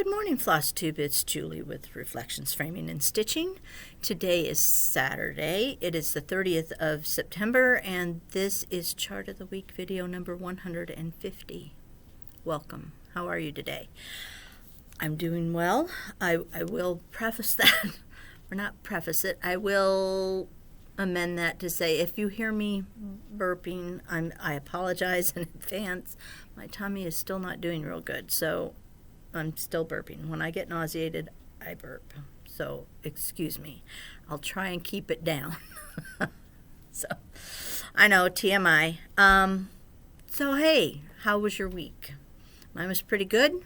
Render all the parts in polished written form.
Good morning, Floss Tube. It's Julie with Reflections Framing and Stitching. Today is Saturday. It is the 30th of September, and this is Chart of the Week video number 150. Welcome. How are you today? I'm doing well. I will preface that, or not preface it, I will amend that to say if you hear me burping, I apologize in advance. My tummy is still not doing real good, so I'm still burping. When I get nauseated, I burp. So, excuse me. I'll try and keep it down. So, I know, TMI. So, hey, how was your week? Mine was pretty good.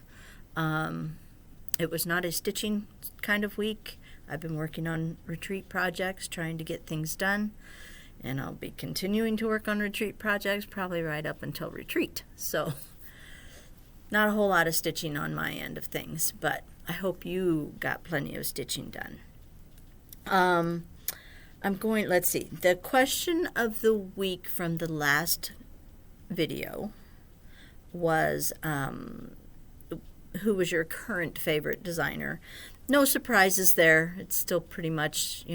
It was not a stitching kind of week. I've been working on retreat projects, trying to get things done. And I'll be continuing to work on retreat projects probably right up until retreat. So, not a whole lot of stitching on my end of things, but I hope you got plenty of stitching done. Let's see. The question of the week from the last video was, who was your current favorite designer? No surprises there. It's still pretty much,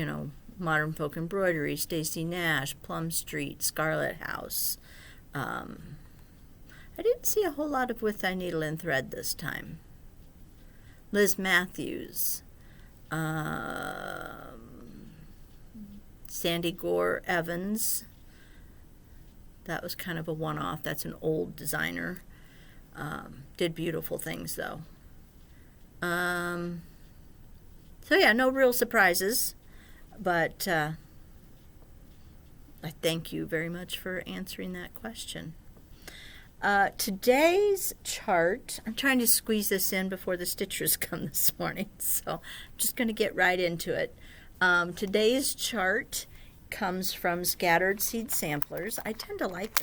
Modern Folk Embroidery, Stacy Nash, Plum Street, Scarlet House. I didn't see a whole lot of With Thy Needle and Thread this time. Liz Matthews, Sandy Gore Evans. That was kind of a one-off. That's an old designer. Did beautiful things, though. So, yeah, no real surprises. But I thank you very much for answering that question. Today's chart, I'm trying to squeeze this in before the stitchers come this morning, so I'm just going to get right into it. Today's chart comes from Scattered Seed Samplers. I tend to like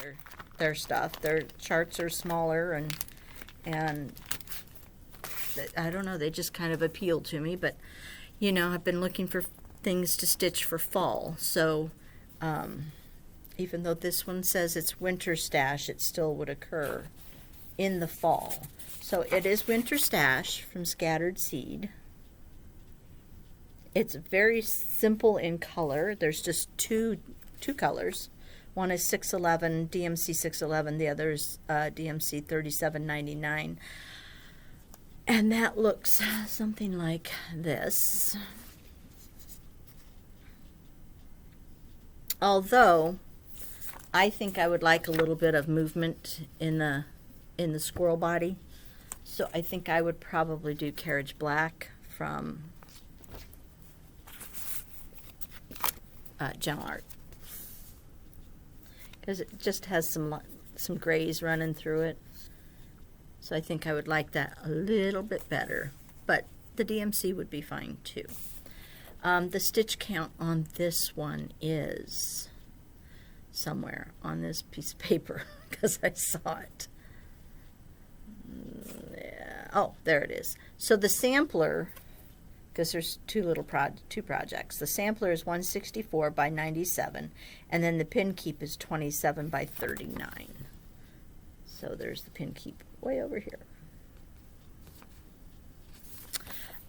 their stuff. Their charts are smaller and I don't know, they just kind of appeal to me, but I've been looking for things to stitch for fall, so even though this one says it's winter stash, it still would occur in the fall. So it is winter stash from Scattered Seed. It's very simple in color. There's just two colors. One is 611, DMC 611. The other is DMC 3799. And that looks something like this. Although I think I would like a little bit of movement in the squirrel body, so I think I would probably do Carriage Black from Gentle Art, because it just has some grays running through it. So I think I would like that a little bit better, but the DMC would be fine too. The stitch count on this one is somewhere on this piece of paper because I saw it. Yeah. Oh, there it is. So the sampler, because there's two projects. The sampler is 164 by 97, and then the pin keep is 27 by 39. So there's the pin keep way over here.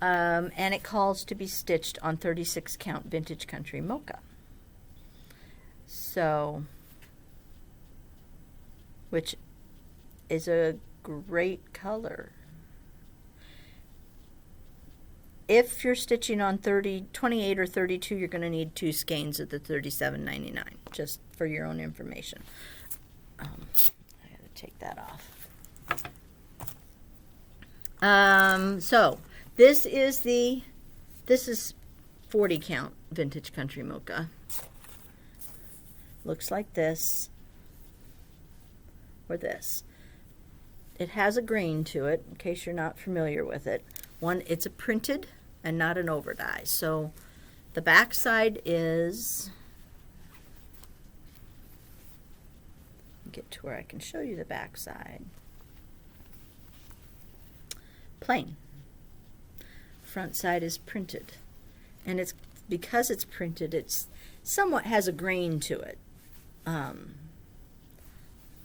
And it calls to be stitched on 36 count Vintage Country Mocha. So, which is a great color. If you're stitching on 28 or 32, you're going to need 2 skeins of the 37.99, just for your own information. I got to take that off. So this is 40 count Vintage Country Mocha. Looks like this, or this. It has a grain to it, in case you're not familiar with it. It's a printed and not an over die. So the back side is, get to where I can show you the back side. Plain. Front side is printed. And it's because it's printed, it's somewhat has a grain to it.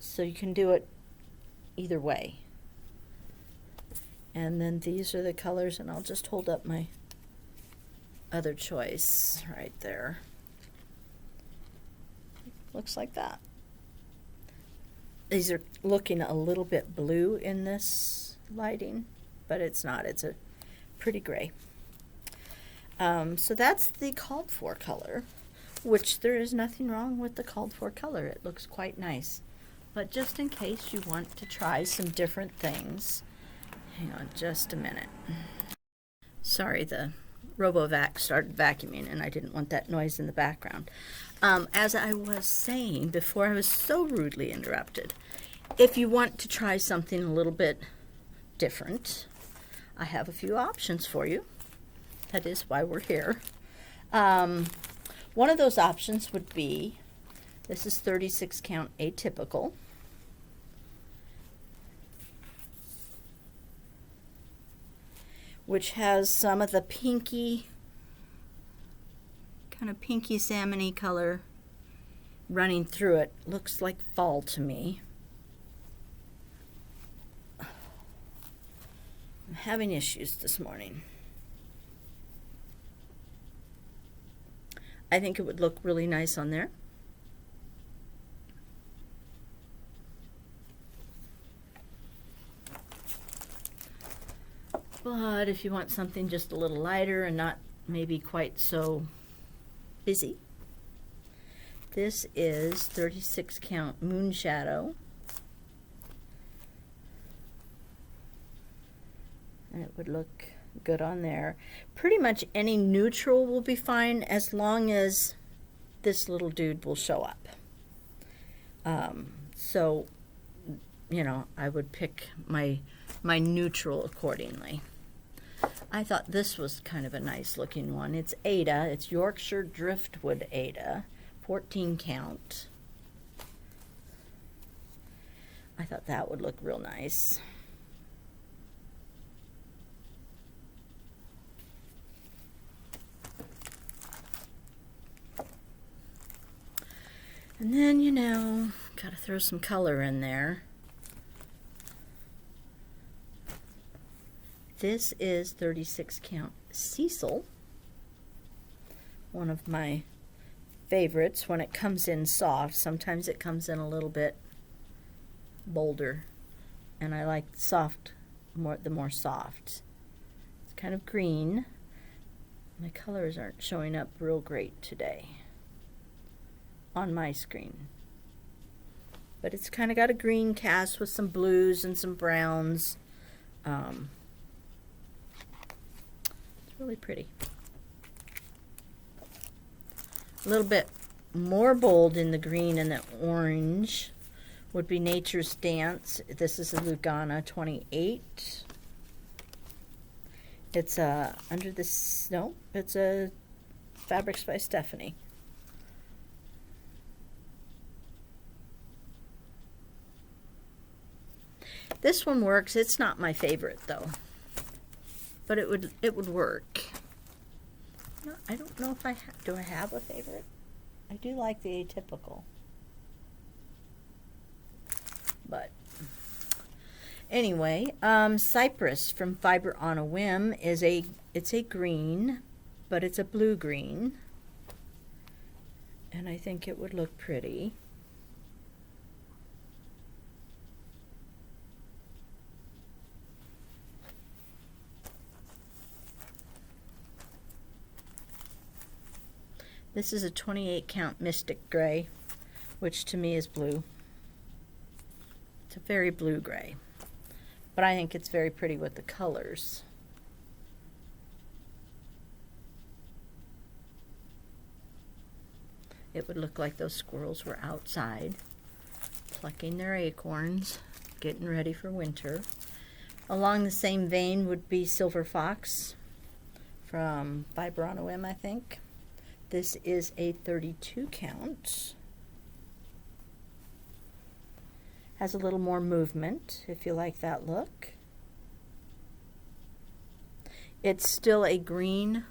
So you can do it either way. And then these are the colors, and I'll just hold up my other choice right there. Looks like that. These are looking a little bit blue in this lighting, but it's not. It's a pretty gray. So that's the called for color, which there is nothing wrong with the called for color. It looks quite nice. But just in case you want to try some different things, hang on just a minute. Sorry, the RoboVac started vacuuming and I didn't want that noise in the background. As I was saying before I was so rudely interrupted, if you want to try something a little bit different, I have a few options for you. That is why we're here. One of those options would be, this is 36 count atypical. Which has some of the pinky, kind of pinky salmon-y color running through it. Looks like fall to me. I'm having issues this morning. I think it would look really nice on there. But if you want something just a little lighter and not maybe quite so busy, this is 36 count Moon Shadow. And it would look good on there. Pretty much any neutral will be fine as long as this little dude will show up. So, you know, I would pick my neutral accordingly. I thought this was kind of a nice looking one. It's Ada. It's Yorkshire Driftwood Ada, 14 count. I thought that would look real nice. And then, you know, gotta throw some color in there. This is 36 count Cecil, one of my favorites when it comes in soft. Sometimes it comes in a little bit bolder, and I like soft, the more soft. It's kind of green. My colors aren't showing up real great today on my screen. But it's kind of got a green cast with some blues and some browns. It's really pretty. A little bit more bold in the green and the orange would be Nature's Dance. This is a Lugana 28. It's under the snow. It's a Fabrics by Stephanie. This one works. It's not my favorite though, but it would work. No, I don't know if do I have a favorite. I do like the atypical, but anyway, Cypress from Fiber on a Whim is it's a green, but it's a blue green, and I think it would look pretty. This is a 28 count Mystic Gray, which to me is blue. It's a very blue gray, but I think it's very pretty with the colors. It would look like those squirrels were outside plucking their acorns, getting ready for winter. Along the same vein would be Silver Fox from Fiber on a Whim, I think. This is a 32 count. Has a little more movement, if you like that look. It's still a green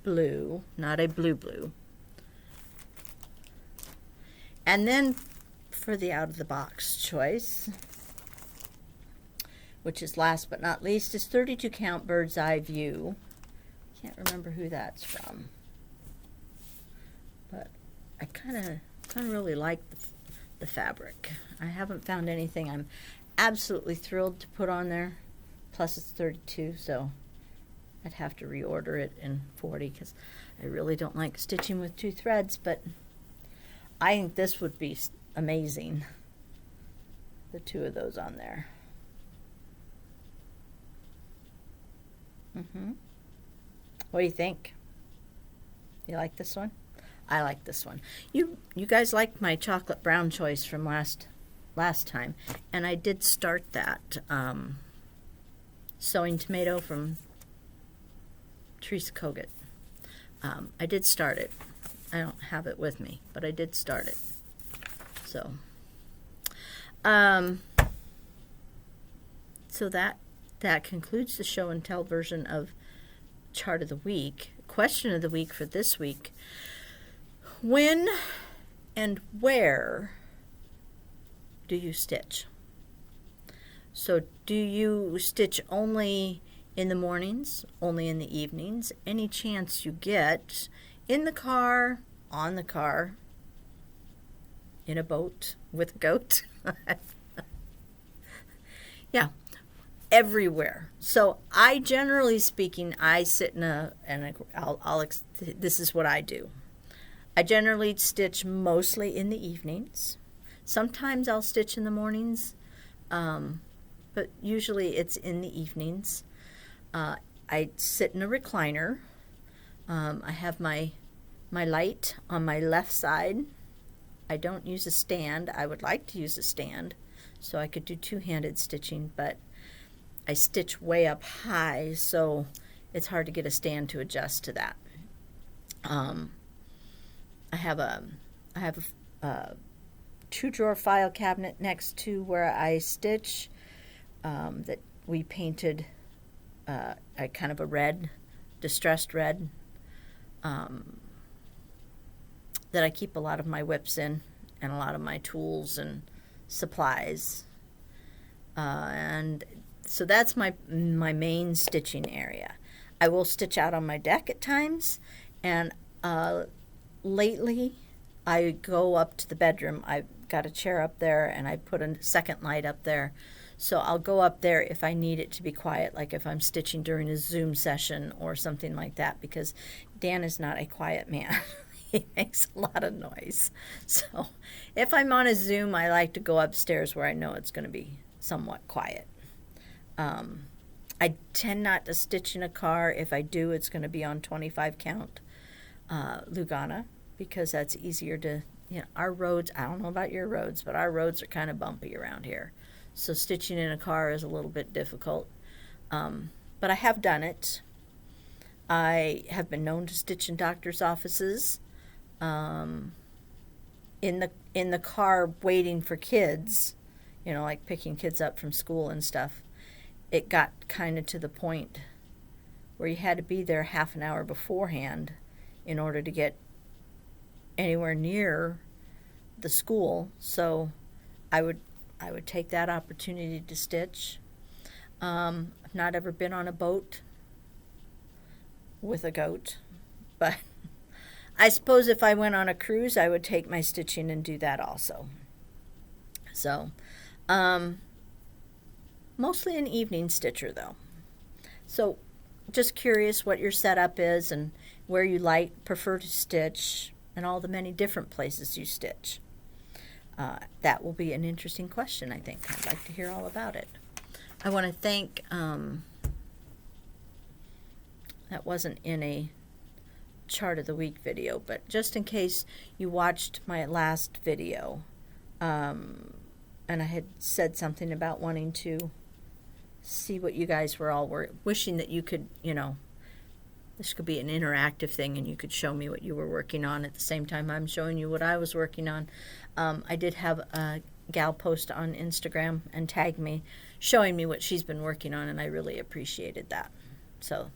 blue, not a blue blue. And then for the out of the box choice, which is last but not least, is 32 count bird's eye view. Can't remember who that's from, but I kind of really like the fabric. I haven't found anything I'm absolutely thrilled to put on there. Plus it's 32, so I'd have to reorder it in 40 because I really don't like stitching with 2 threads, but I think this would be amazing. The 2 of those on there. What do you think? You like this one? I like this one. You guys liked my chocolate brown choice from last time, and I did start that sewing tomato from Teresa Kogut. I did start it. I don't have it with me, but I did start it. So, so that concludes the show and tell version of Chart of the Week. Question of the week for this week: when and where do you stitch? So do you stitch only in the mornings, only in the evenings, any chance you get, in the car, on the car, in a boat, with a goat? Yeah, everywhere. So I, generally speaking, I sit in this is what I do. I generally stitch mostly in the evenings. Sometimes I'll stitch in the mornings, but usually it's in the evenings. I sit in a recliner. I have my light on my left side. I don't use a stand. I would like to use a stand so I could do two-handed stitching, but I stitch way up high, so it's hard to get a stand to adjust to that. I have a 2-drawer file cabinet next to where I stitch that we painted a kind of a red, distressed red, that I keep a lot of my whips in and a lot of my tools and supplies. And so that's my main stitching area. I will stitch out on my deck at times, and lately I go up to the bedroom. I've got a chair up there and I put a second light up there. So I'll go up there if I need it to be quiet, like if I'm stitching during a Zoom session or something like that, because Dan is not a quiet man. He makes a lot of noise. So if I'm on a Zoom, I like to go upstairs where I know it's going to be somewhat quiet. I tend not to stitch in a car. If I do, it's going to be on 25 count Lugana, because that's easier to, our roads, I don't know about your roads, but our roads are kind of bumpy around here. So stitching in a car is a little bit difficult. But I have done it. I have been known to stitch in doctor's offices, in the car waiting for kids, like picking kids up from school and stuff. It got kind of to the point where you had to be there half an hour beforehand in order to get anywhere near the school. So I would take that opportunity to stitch. I've not ever been on a boat with a goat, but I suppose if I went on a cruise, I would take my stitching and do that also. So, mostly an evening stitcher though. So just curious what your setup is and where you prefer to stitch and all the many different places you stitch. That will be an interesting question, I think. I'd like to hear all about it. I want to thank, that wasn't in a Chart of the Week video, but just in case you watched my last video, and I had said something about wanting to see what you guys were all wishing that you could, this could be an interactive thing and you could show me what you were working on at the same time I'm showing you what I was working on. I did have a gal post on Instagram and tag me showing me what she's been working on, and I really appreciated that. So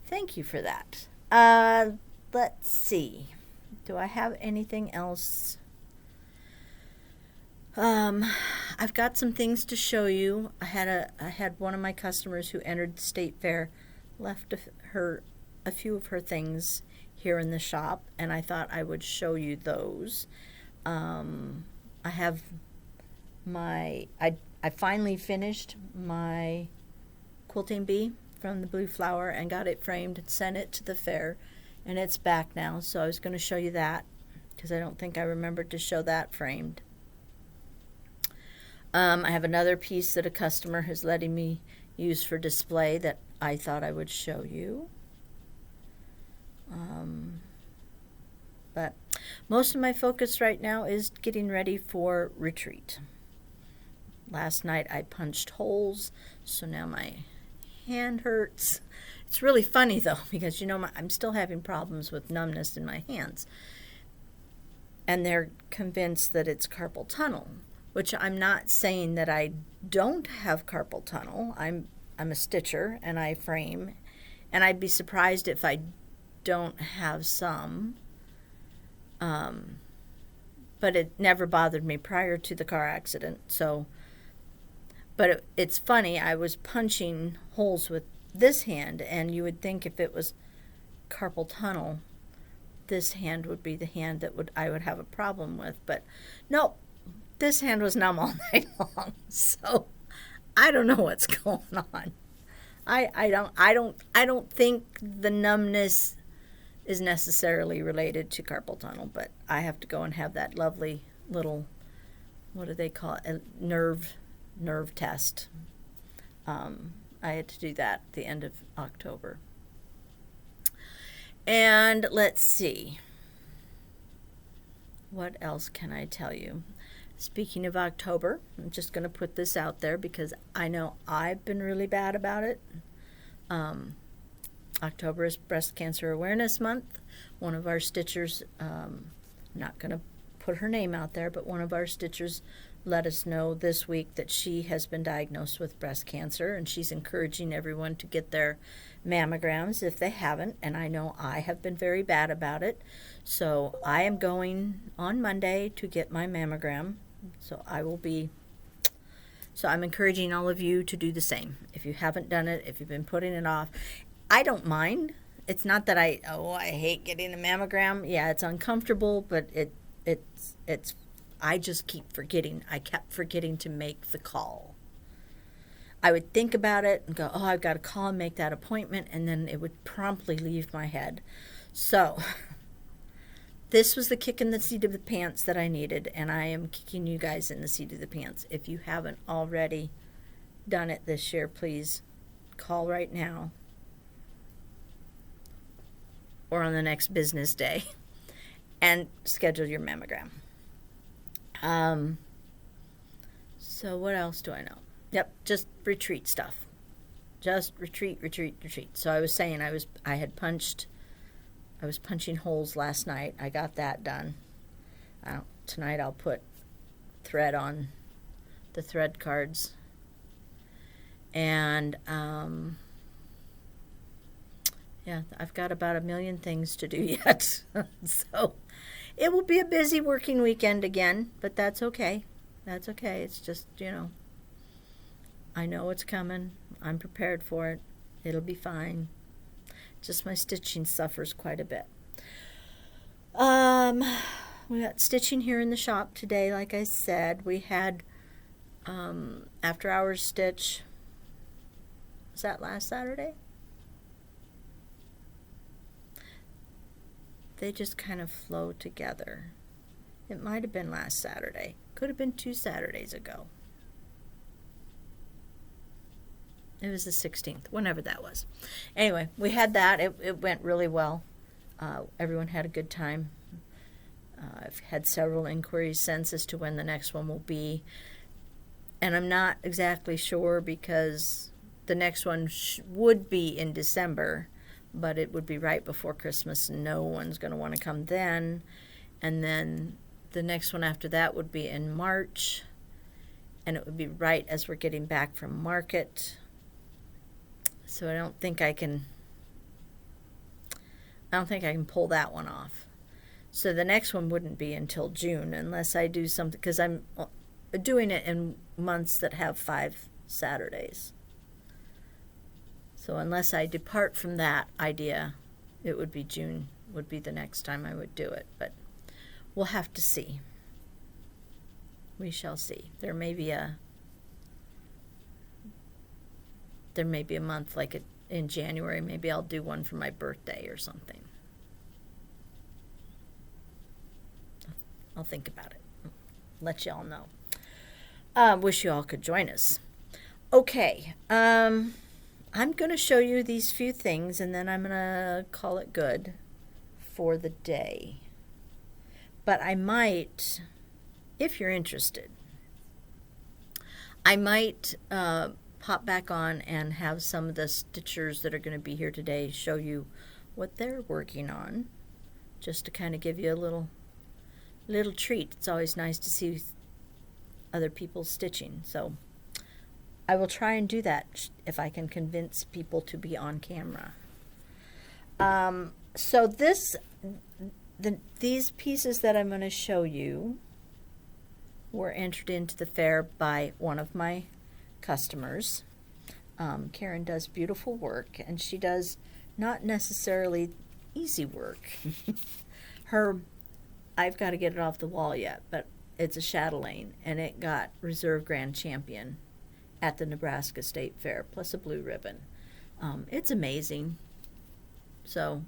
thank you for that. Let's see. Do I have anything else? Um, I've got some things to show you. I had one of my customers who entered the state fair left a few of her things here in the shop, and I thought I would show you those. I have I finally finished my quilting bee from the blue flower and got it framed and sent it to the fair, and it's back now, so I was going to show you that because I don't think I remembered to show that framed. I have another piece that a customer is letting me use for display that I thought I would show you. But most of my focus right now is getting ready for retreat. Last night I punched holes, so now my hand hurts. It's really funny though, because I'm still having problems with numbness in my hands. And they're convinced that it's carpal tunnel, which I'm not saying that I don't have carpal tunnel. I'm a stitcher and I frame, and I'd be surprised if I don't have some. But it never bothered me prior to the car accident. But it's funny, I was punching holes with this hand, and you would think if it was carpal tunnel, this hand would be the hand that I would have a problem with. But no, this hand was numb all night long. So I don't know what's going on. I don't think the numbness is necessarily related to carpal tunnel, but I have to go and have that lovely little, what do they call it, a nerve test. I had to do that at the end of October. And let's see, what else can I tell you? Speaking of October, I'm just going to put this out there because I know I've been really bad about it. October is Breast Cancer Awareness Month. One of our stitchers, I'm not going to put her name out there, but one of our stitchers let us know this week that she has been diagnosed with breast cancer, and she's encouraging everyone to get their mammograms if they haven't, and I know I have been very bad about it. So I am going on Monday to get my mammogram. So I'm encouraging all of you to do the same. If you haven't done it, if you've been putting it off, I don't mind. It's not that I hate getting a mammogram. Yeah, it's uncomfortable, but it's I just keep forgetting. I kept forgetting to make the call. I would think about it and go, I've got to call and make that appointment, and then it would promptly leave my head. So this was the kick in the seat of the pants that I needed, and I am kicking you guys in the seat of the pants. If you haven't already done it this year, please call right now or on the next business day and schedule your mammogram. So what else do I know? Yep, just retreat stuff. Just retreat. So I was saying I was punching holes last night. I got that done. Tonight I'll put thread on the thread cards. And yeah, I've got about 1 million things to do yet. So it will be a busy working weekend again, but that's okay. That's okay. It's just, I know it's coming. I'm prepared for it. It'll be fine. Just my stitching suffers quite a bit. We got stitching here in the shop today. Like I said, we had after hours stitch. Was that last Saturday? They just kind of flow together. It might have been last Saturday. Could have been 2 Saturdays ago. It was the 16th, whenever that was. Anyway, we had that. It went really well. Everyone had a good time. I've had several inquiries since as to when the next one will be. And I'm not exactly sure because the next one would be in December, but it would be right before Christmas. No one's going to want to come then. And then the next one after that would be in March, and it would be right as we're getting back from market. So I don't think I can pull that one off. So the next one wouldn't be until June unless I do something, because doing it in months that have 5 Saturdays. So unless I depart from that idea, it would be June would be the next time I would do it, but we'll have to see. We shall see. There may be a month like it in January. Maybe I'll do one for my birthday or something. I'll think about it. Let y'all know. Wish you all could join us. Okay. I'm going to show you these few things, and then I'm going to call it good for the day. But I might, if you're interested, I might pop back on and have some of the stitchers that are going to be here today show you what they're working on, just to kind of give you a little treat. It's always nice to see other people stitching, so I will try and do that if I can convince people to be on camera. So these pieces that I'm going to show you were entered into the fair by one of my customers. Karen does beautiful work, and she does not necessarily easy work. I've got to get it off the wall yet, but it's a chatelaine, and it got Reserve Grand Champion at the Nebraska State Fair, plus a blue ribbon. It's amazing. So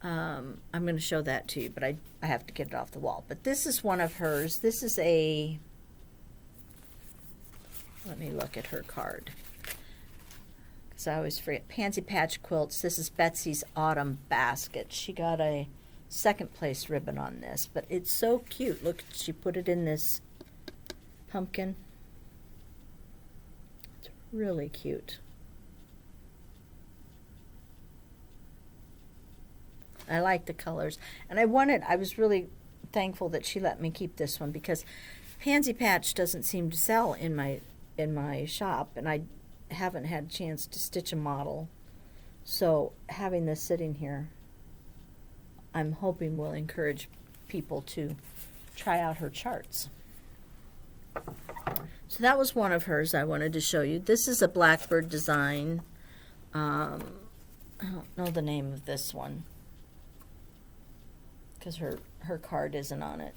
I'm going to show that to you, but I have to get it off the wall. But this is one of hers. This is let me look at her card, because I always forget. Pansy Patch Quilts. This is Betsy's Autumn Basket. She got a 2nd place ribbon on this, but it's so cute. Look, she put it in this pumpkin. It's really cute. I like the colors, and I was really thankful that she let me keep this one, because Pansy Patch doesn't seem to sell in my shop, and I haven't had a chance to stitch a model. So having this sitting here, I'm hoping will encourage people to try out her charts. So that was one of hers I wanted to show you. This is a Blackbird design. I don't know the name of this one, because her card isn't on it,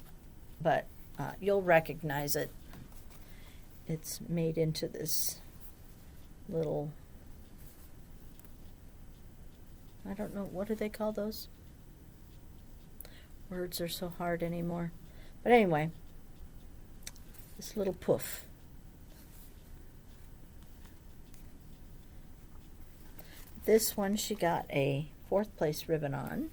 but you'll recognize it. It's made into this little, I don't know, what do they call those? Words are so hard anymore. But anyway, this little poof. This one she got a 4th place ribbon on.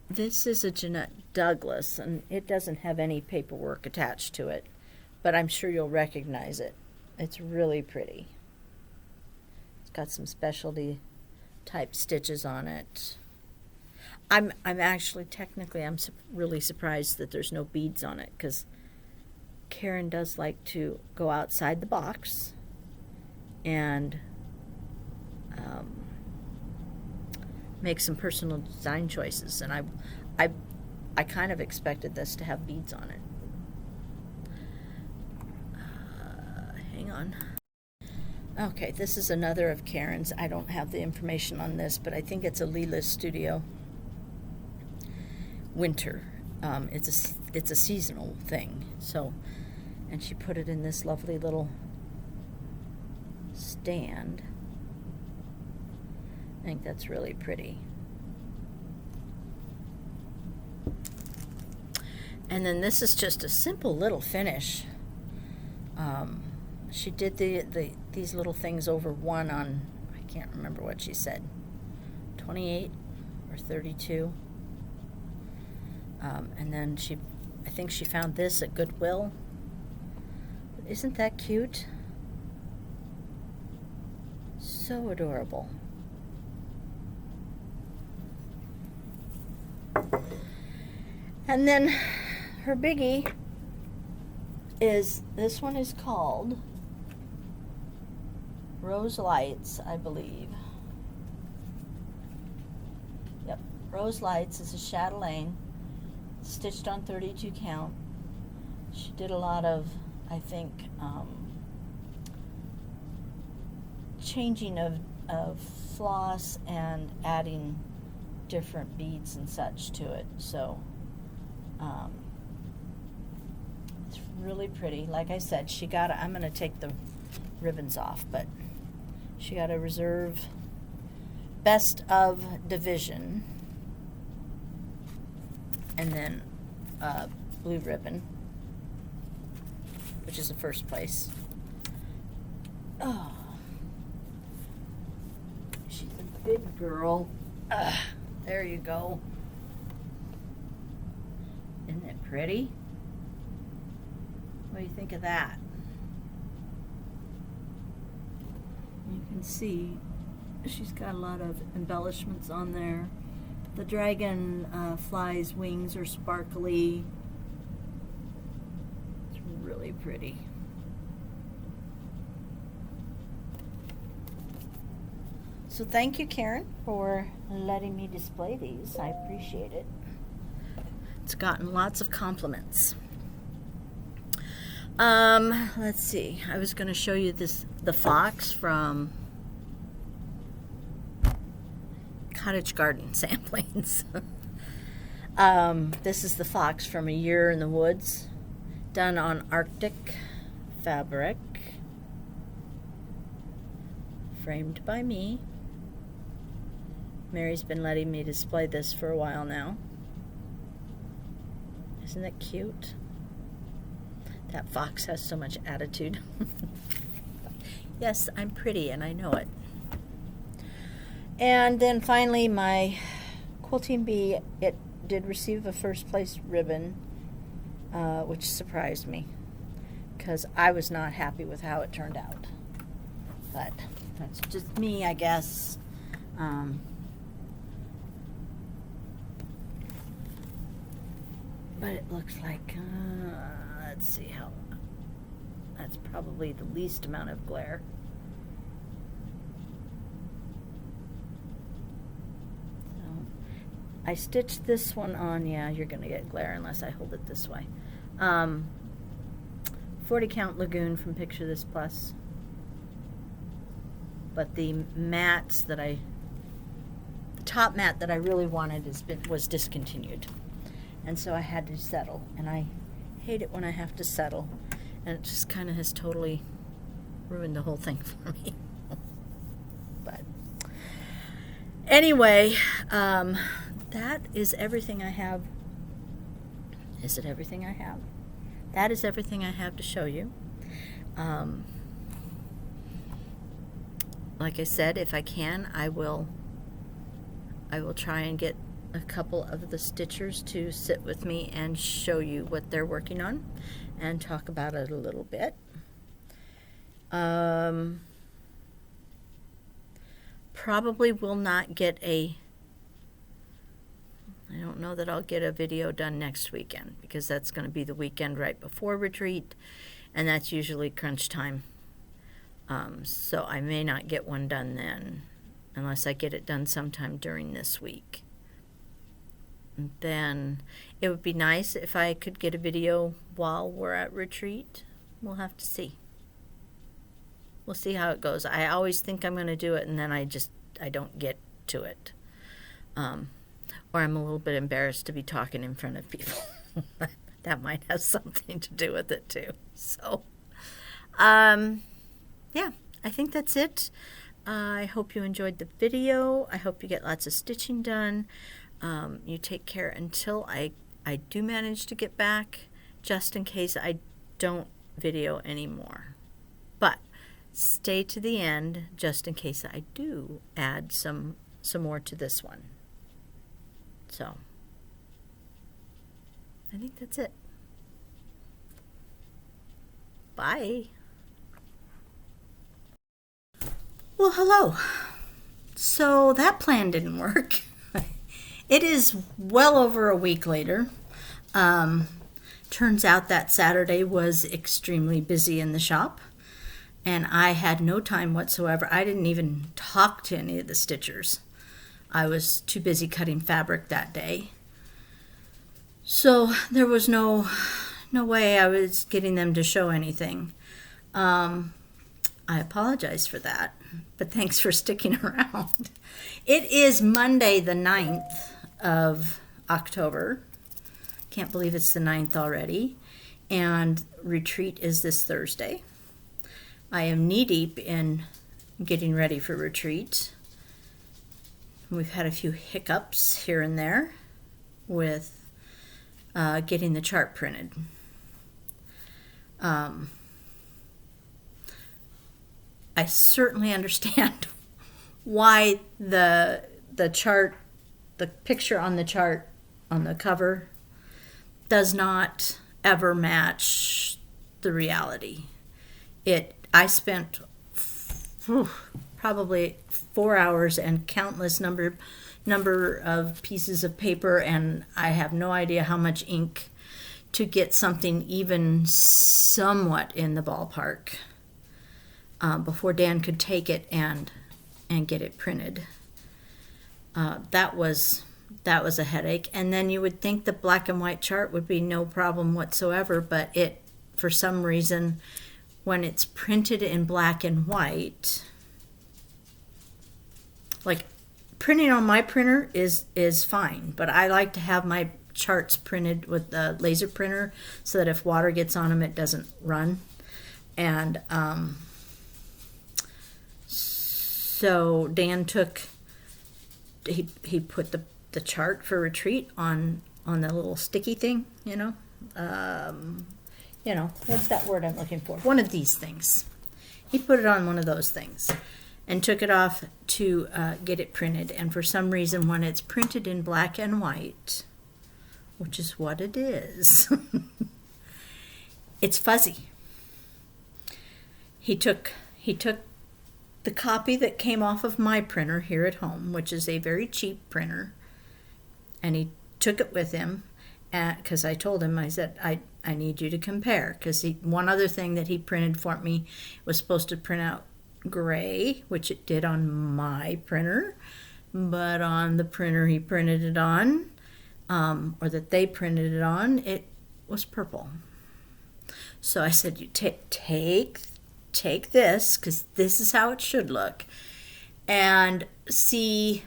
This is a Jeanette Douglas, and it doesn't have any paperwork attached to it, but I'm sure you'll recognize it. It's really pretty. It's got some specialty type stitches on it. I'm actually, technically, I'm really surprised that there's no beads on it, because Karen does like to go outside the box and make some personal design choices, and I kind of expected this to have beads on it. Hang on. Okay, this is another of Karen's. I don't have the information on this, but I think it's a Leela Studio winter. It's a seasonal thing. So, and she put it in this lovely little stand. I think that's really pretty. And then this is just a simple little finish. She did these little things over one on, I can't remember what she said, 28 or 32. And then I think she found this at Goodwill. Isn't that cute? So adorable. And then her biggie is, this one is called Rose Lights, I believe. Yep, Rose Lights is a chatelaine, stitched on 32 count. She did a lot of, I think, changing of floss and adding different beads and such to it. So it's really pretty. Like I said, she got I'm going to take the ribbons off, but she got a reserve best of division, and then blue ribbon, which is the first place. Oh, she's a big girl. There you go. Isn't it pretty? What do you think of that? You can see she's got a lot of embellishments on there. The dragon fly's wings are sparkly. It's really pretty. So thank you, Karen, for letting me display these. I appreciate it. It's gotten lots of compliments. Let's see. I was going to show you the fox from Cottage Garden Samplings. This is the fox from A Year in the Woods, done on Arctic fabric, framed by me. Mary's been letting me display this for a while now. Isn't it cute? That fox has so much attitude. Yes, I'm pretty and I know it. And then finally, my quilting bee, it did receive a first place ribbon, which surprised me because I was not happy with how it turned out. But that's just me, I guess. But it looks like, let's see how, that's probably the least amount of glare. So I stitched this one on, yeah, you're going to get glare unless I hold it this way. 40 count Lagoon from Picture This Plus. But the mats that the top mat that I really wanted was discontinued. And so I had to settle, and I hate it when I have to settle, and it just kind of has totally ruined the whole thing for me. But anyway, that is everything I have. Is it everything I have? That is everything I have to show you. Like I said, if I can, I will try and get a couple of the stitchers to sit with me and show you what they're working on and talk about it a little bit. Probably will not get I don't know that I'll get a video done next weekend because that's going to be the weekend right before retreat, and that's usually crunch time. So I may not get one done then unless I get it done sometime during this week. Then it would be nice if I could get a video while we're at retreat. We'll have to see. We'll see how it goes. I always think I'm going to do it, and then I don't get to it. Or I'm a little bit embarrassed to be talking in front of people. That might have something to do with it too. So, yeah, I think that's it. I hope you enjoyed the video. I hope you get lots of stitching done. You take care until I do manage to get back, just in case I don't video anymore. But stay to the end just in case I do add some more to this one. So I think that's it. Bye. Well, hello. So that plan didn't work. It is well over a week later. Turns out that Saturday was extremely busy in the shop, and I had no time whatsoever. I didn't even talk to any of the stitchers. I was too busy cutting fabric that day. So there was no way I was getting them to show anything. I apologize for that, but thanks for sticking around. It is Monday the 9th of October. Can't believe it's the 9th already. And retreat is this Thursday. I am knee-deep in getting ready for retreat. We've had a few hiccups here and there with getting the chart printed. I certainly understand why the chart, the picture on the chart on the cover, does not ever match the reality. I spent probably 4 hours and countless number of pieces of paper, and I have no idea how much ink to get something even somewhat in the ballpark before Dan could take it and get it printed. That was a headache. And then you would think the black and white chart would be no problem whatsoever, but it, for some reason, when it's printed in black and white, like printing on my printer is fine, but I like to have my charts printed with the laser printer so that if water gets on them, it doesn't run. And so Dan he put the chart for retreat on the little sticky thing, what's that word I'm looking for? One of these things. He put it on one of those things and took it off to get it printed. And for some reason, when it's printed in black and white, which is what it is, it's fuzzy. He took the copy that came off of my printer here at home, which is a very cheap printer, and he took it with him because I told him, I said, I need you to compare, because one other thing that he printed for me was supposed to print out gray, which it did on my printer, but on the printer he printed it on, or that they printed it on, it was purple. So I said, you take this, because this is how it should look, and see,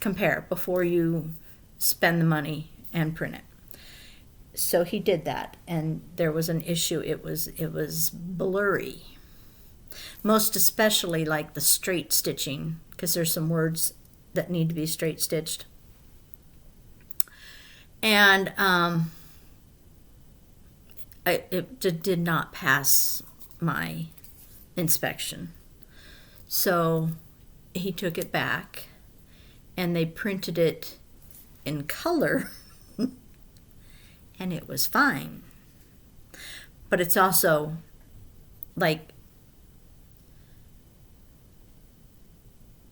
compare before you spend the money and print it. So he did that, and there was an issue. It was blurry, most especially like the straight stitching, because there's some words that need to be straight stitched. And it did not pass my inspection. So he took it back, and they printed it in color, and it was fine. But it's also like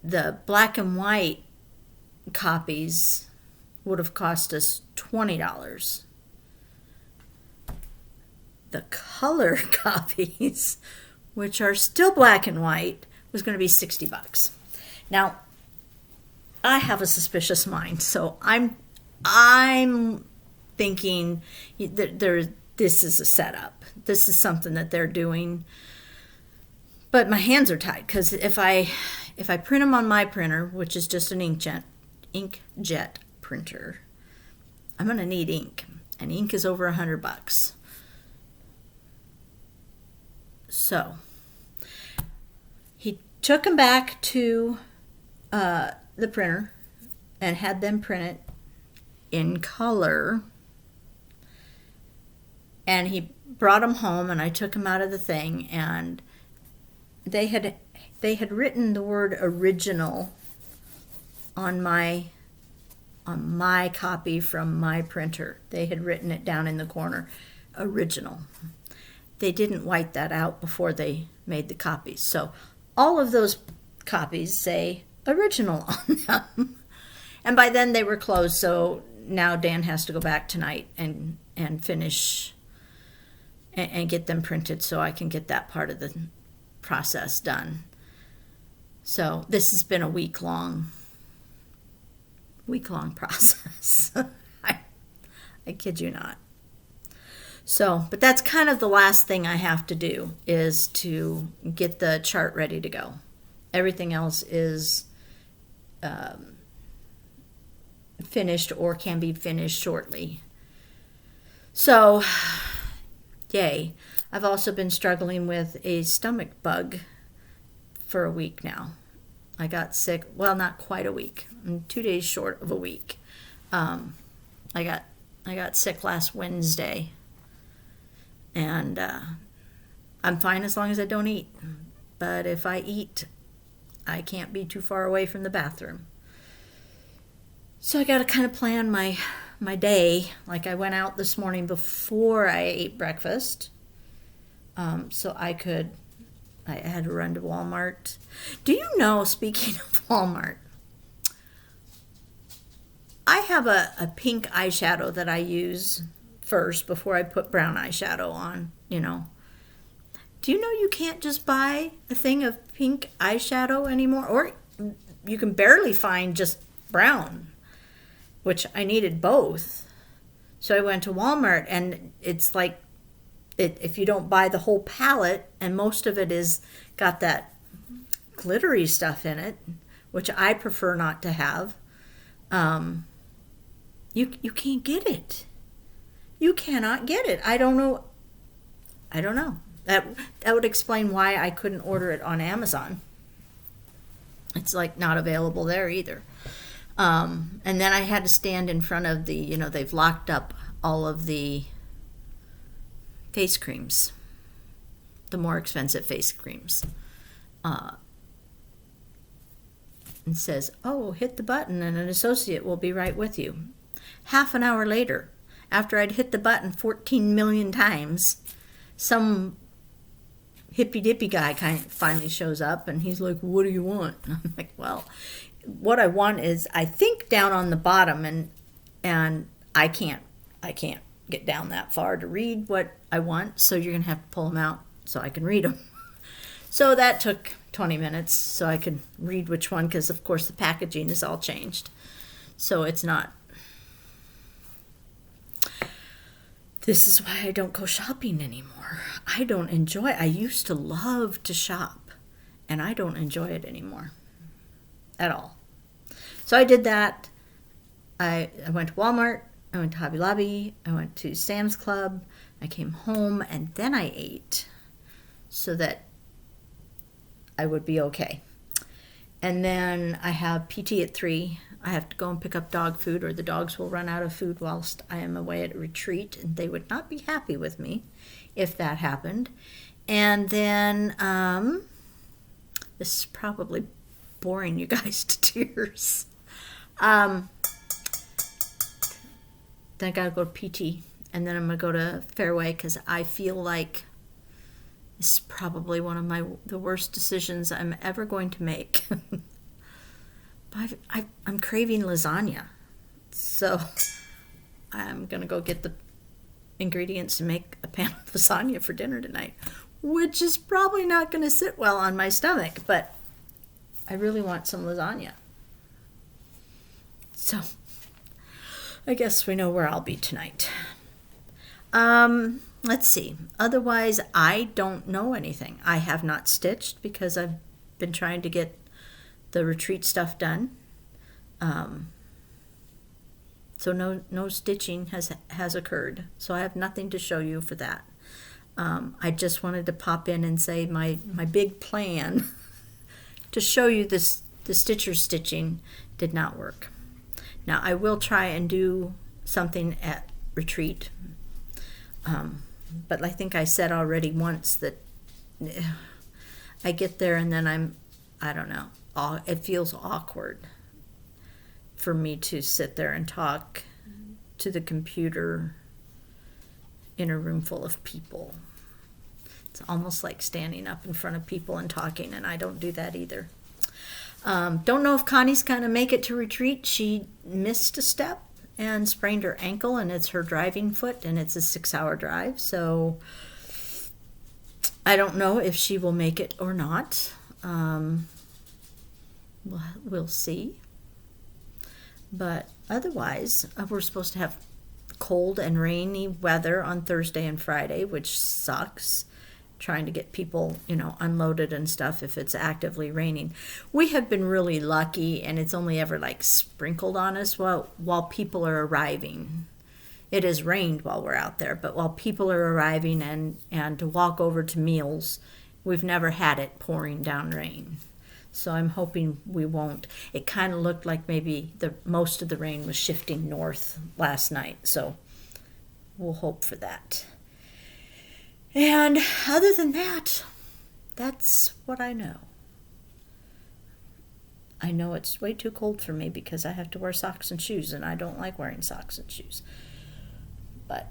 the black and white copies would have cost us $20. The color copies, which are still black and white, was going to be $60. Now, I have a suspicious mind, so I'm thinking that this is a setup. This is something that they're doing. But my hands are tied, because if I print them on my printer, which is just an inkjet printer, I'm going to need ink, and ink is over $100. So he took them back to the printer and had them print it in color, and he brought them home, and I took them out of the thing, and they had written the word original on my copy from my printer. They had written it down in the corner, original. They didn't white that out before they made the copies. So all of those copies say original on them. And by then they were closed, so now Dan has to go back tonight and finish and get them printed so I can get that part of the process done. So this has been a week-long process. I kid you not. So, but that's kind of the last thing I have to do, is to get the chart ready to go. Everything else is finished or can be finished shortly. So, yay. I've also been struggling with a stomach bug for a week now. I got sick, well, not quite a week. I'm 2 days short of a week. I got sick last Wednesday, and I'm fine as long as I don't eat. But if I eat, I can't be too far away from the bathroom. So I got to kind of plan my day. Like, I went out this morning before I ate breakfast, so I had to run to Walmart. Do you know, speaking of Walmart, I have a pink eyeshadow that I use first before I put brown eyeshadow on, you know. Do you know you can't just buy a thing of pink eyeshadow anymore? Or you can barely find just brown, which I needed both. So I went to Walmart, and it's like, if you don't buy the whole palette, and most of it is got that glittery stuff in it, which I prefer not to have, you can't get it. You cannot get it. I don't know. That would explain why I couldn't order it on Amazon. It's like not available there either. And then I had to stand in front of the, they've locked up all of the face creams, the more expensive face creams. And says, oh, hit the button and an associate will be right with you. Half an hour later, after I'd hit the button 14 million times, some hippy-dippy guy finally shows up, and he's like, what do you want? And I'm like, well, what I want is, I think, down on the bottom, and I can't get down that far to read what I want, so you're going to have to pull them out so I can read them. So that took 20 minutes so I could read which one, because, of course, the packaging is all changed. So it's not. This is why I don't go shopping anymore. I used to love to shop, and I don't enjoy it anymore at all. So I did that. I went to Walmart. I went to Hobby Lobby. I went to Sam's Club. I came home, and then I ate so that I would be okay. And then I have PT at 3. I have to go and pick up dog food, or the dogs will run out of food whilst I am away at a retreat, and they would not be happy with me if that happened. And then, this is probably boring you guys to tears. Then I gotta go to PT, and then I'm gonna go to Fairway, because I feel like this is probably one of the worst decisions I'm ever going to make. But I'm craving lasagna, so I'm gonna go get the ingredients to make a pan of lasagna for dinner tonight, which is probably not gonna sit well on my stomach, but I really want some lasagna. So I guess we know where I'll be tonight. Let's see. Otherwise, I don't know anything. I have not stitched because I've been trying to get the retreat stuff done. So no stitching has occurred. So I have nothing to show you for that. I just wanted to pop in and say my big plan to show you the stitcher stitching did not work. Now I will try and do something at retreat. But I think I said already once that I get there and then I don't know. It feels awkward for me to sit there and talk to the computer in a room full of people. It's almost like standing up in front of people and talking, and I don't do that either. Don't know if Connie's going to make it to retreat. She missed a step and sprained her ankle, and it's her driving foot, and it's a 6-hour drive, so I don't know if she will make it or not. we'll see. But otherwise, we're supposed to have cold and rainy weather on Thursday and Friday, which sucks. Trying to get people, unloaded and stuff if it's actively raining. We have been really lucky, and it's only ever like sprinkled on us while people are arriving. It has rained while we're out there, but while people are arriving and to walk over to meals, we've never had it pouring down rain. So I'm hoping we won't. It kind of looked like maybe most of the rain was shifting north last night, so we'll hope for that. And other than that, that's what I know. I know it's way too cold for me because I have to wear socks and shoes, and I don't like wearing socks and shoes. But,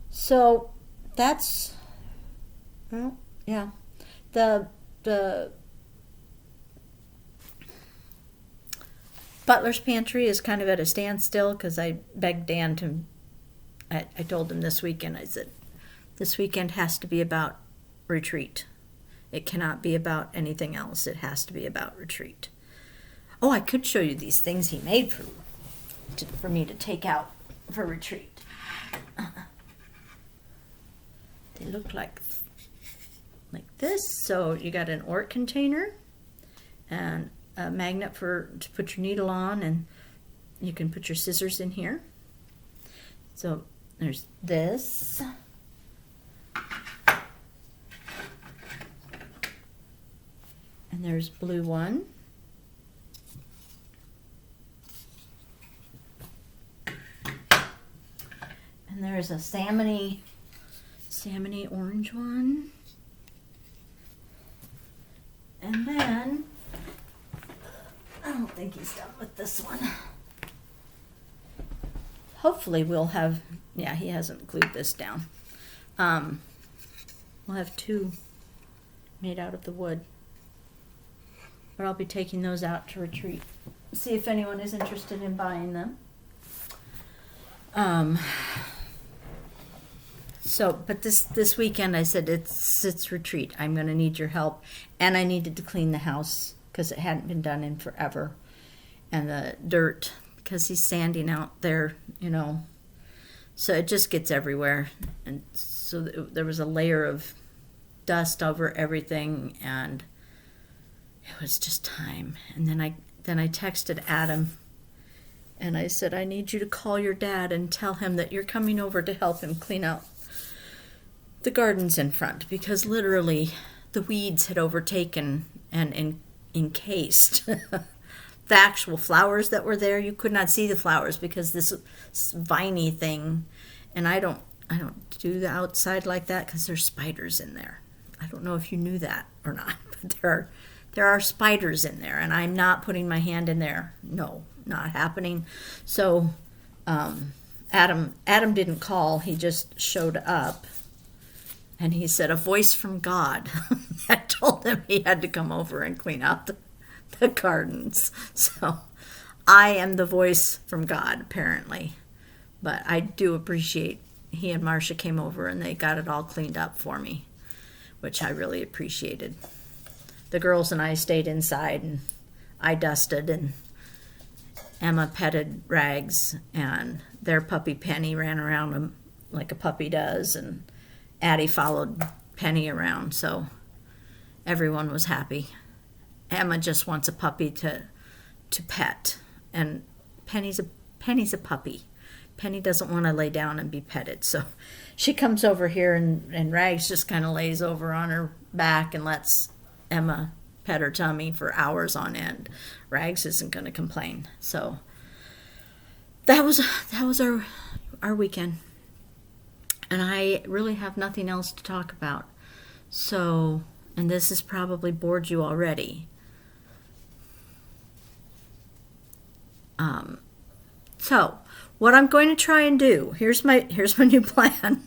so that's, well, yeah, the butler's pantry is kind of at a standstill because I begged Dan I told him this weekend, I said, this weekend has to be about retreat. It cannot be about anything else. It has to be about retreat. Oh, I could show you these things he made for me to take out for retreat. They look like this. So you got an Ort container and a magnet to put your needle on, and you can put your scissors in here. So there's this. And there's blue one. And there's a salmony orange one. And then, I don't think he's done with this one. Hopefully we'll have, yeah, he hasn't glued this down. We'll have two made out of the wood. But I'll be taking those out to retreat. See if anyone is interested in buying them. But this weekend I said it's retreat. I'm going to need your help. And I needed to clean the house because it hadn't been done in forever. And the dirt, because he's sanding out there, so it just gets everywhere. And so there was a layer of dust over everything, and it was just time. And then I texted Adam, and I said, I need you to call your dad and tell him that you're coming over to help him clean out the gardens in front, because literally the weeds had overtaken and encased the actual flowers that were there. You could not see the flowers because this viney thing, and I don't do the outside like that because there's spiders in there. I don't know if you knew that or not, but there are spiders in there, and I'm not putting my hand in there. No, not happening. So Adam didn't call. He just showed up, and he said a voice from God that told him he had to come over and clean out the gardens. So I am the voice from God, apparently. But I do appreciate he and Marcia came over and they got it all cleaned up for me, which I really appreciated. The girls and I stayed inside, and I dusted, and Emma petted Rags, and their puppy Penny ran around him like a puppy does, and Addie followed Penny around, so everyone was happy. Emma just wants a puppy to pet, and Penny's a puppy. Penny doesn't want to lay down and be petted, so she comes over here, and Rags just kind of lays over on her back and lets Emma pet her tummy for hours on end. Rags isn't going to complain. So that was our weekend, and I really have nothing else to talk about. So, and this has probably bored you already. So what I'm going to try and do, here's my new plan,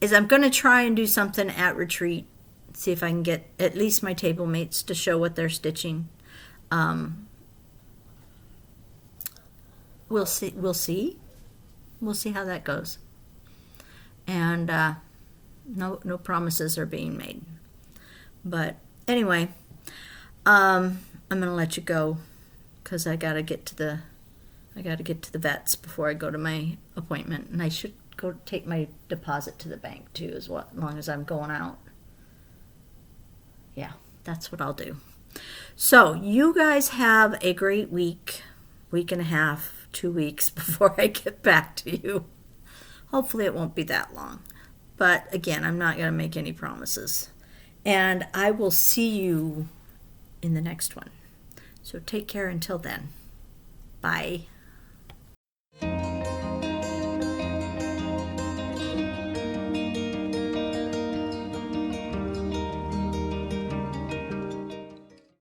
is I'm going to try and do something at retreat. See if I can get at least my table mates to show what they're stitching. We'll see how that goes. And no promises are being made. But anyway, I'm gonna let you go because I gotta get to the vets before I go to my appointment, and I should go take my deposit to the bank too, as long as I'm going out. Yeah, that's what I'll do. So you guys have a great week and a half, 2 weeks before I get back to you. Hopefully it won't be that long. But again, I'm not going to make any promises. And I will see you in the next one. So take care until then. Bye.